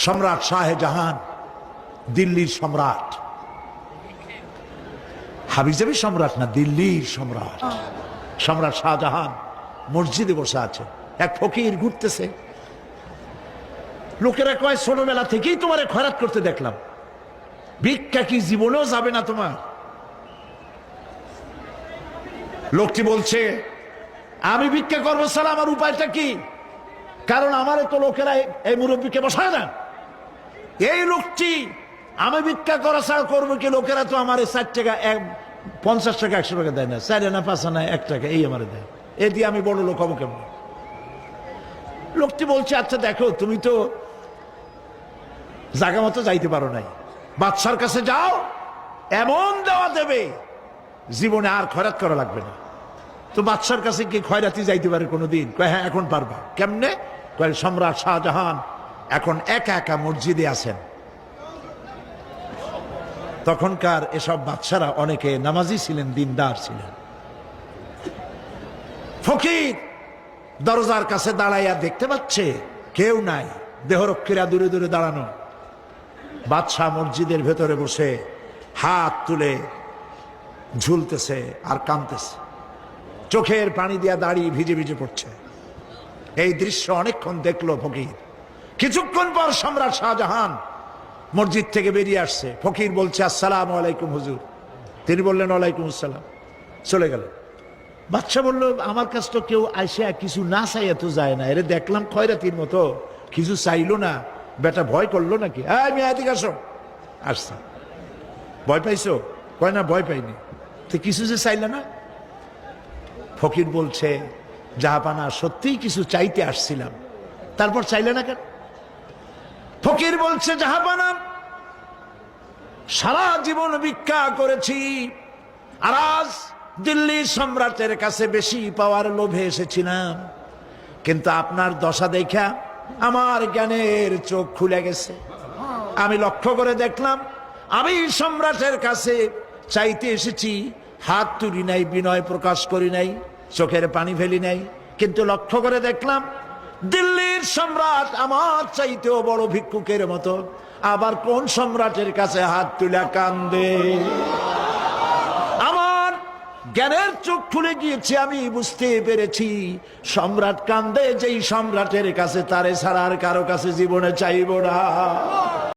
সম্রাট শাহজাহান, দিল্লির সম্রাট, হাবিজাবি সম্রাট না, দিল্লির সম্রাট। সম্রাট শাহজাহান মসজিদে বসে আছে, এক ফকির ঘুরতেছে। লোকেরা কয় ছোটবেলা থেকেই তোমারে খয়রাত করতে দেখলাম, ভিক্ষা কি জীবনেও যাবে না তোমার? লোকটি বলছে আমি ভিক্ষা করবো ছাড়া আমার উপায়টা কি? কারণ আমারে তো লোকেরা এই মুরব্বীকে বসায় না। এই লোকটি আমি ভিক্ষা করা ছাড়া করবো কি? লোকেরা তো আমার 60 টাকা 50 টাকা 100 টাকা দেয় না, 4 আনা 5 আনা 1 টাকা এই আমার দেয়, এ দিয়ে আমি বড় লোক হবো কেমন? লোকটি বলছে আচ্ছা দেখো, তুমি তো জায়গা মতো যাইতে পারো নাই, বাদশার কাছে যাও, এমন দেওয়া দেবে জীবনে আর খয়রাত করা লাগবে না। তো বাদশার কাছে কি খয়রাতি যাইতে পারে কোনোদিন? কয় হ্যাঁ এখন পারবা। কেমনে? কয় সম্রাট শাহজাহান এখন একা একা মসজিদে আছেন। তখনকার এসব বাদশারা অনেকে নামাজি ছিলেন, দিনদার ছিলেন। ফকির দরজার কাছে দাঁড়াইয়া দেখতে পাচ্ছে কেউ নাই, দেহরক্ষীরা দূরে দূরে দাঁড়ানো। বাদশাহ মসজিদের ভেতরে বসে হাত তুলে ঝুলতেছে আর কাঁদতেছে, চোখের পানি দিয়া দাঁড়িয়ে ভিজে ভিজে পড়ছে। এই দৃশ্য অনেকক্ষণ দেখলো ফকির। কিছুক্ষণ পর সম্রাট শাহজাহান মসজিদ থেকে বেরিয়ে আসছে। ফকির বলছে আসসালামু আলাইকুম হুজুর। তিনি বললেন ওয়ালাইকুম আসসালাম, চলে গেল। বাদশা বলল আমার কাছ তো কেউ আইসা কিছু না চাইয়া তো যায় না, এরে দেখলাম খয়রাতির মতো কিছু চাইলো না, বেটা ভয় করলো নাকি? আমি এদিকে আসো। আসছে। ভয় পাইছো? কয় না ভয় পাইনি। তো কিছু যে চাইলে না? ফকির বলছে জাহাপানা সত্যিই কিছু চাইতে আসছিলাম, তারপর চাইলে না কেন? ফকির বলছে জাহাপানা সারা জীবন ভিক্ষা করেছি, আর আজ দিল্লির সম্রাটের কাছে বেশি পাওয়ার লোভে এসেছিলাম, কিন্তু আপনার দশা দেখা আমার জ্ঞানের চোখ খুলে গেছে। আমি লক্ষ্য করে দেখলাম আমি সম্রাটের কাছে চাইতে এসেছি, হাত তুলি নাই, বিনয় প্রকাশ করি নাই, চোখের পানি ফেলি নাই, কিন্তু লক্ষ্য করে দেখলাম দিল্লির সম্রাট আমার চাইতেও বড় ভিক্ষুকের মতো। আবার কোন সম্রাটের কাছে হাত তুলে কান্দে? আমার জ্ঞানের চোখ খুলে গিয়েছে, আমি বুঝতে পেরেছি সম্রাট কান্দে যেই সম্রাটের কাছে, তারে ছাড়া আর কারো কাছে জীবনে চাইব না।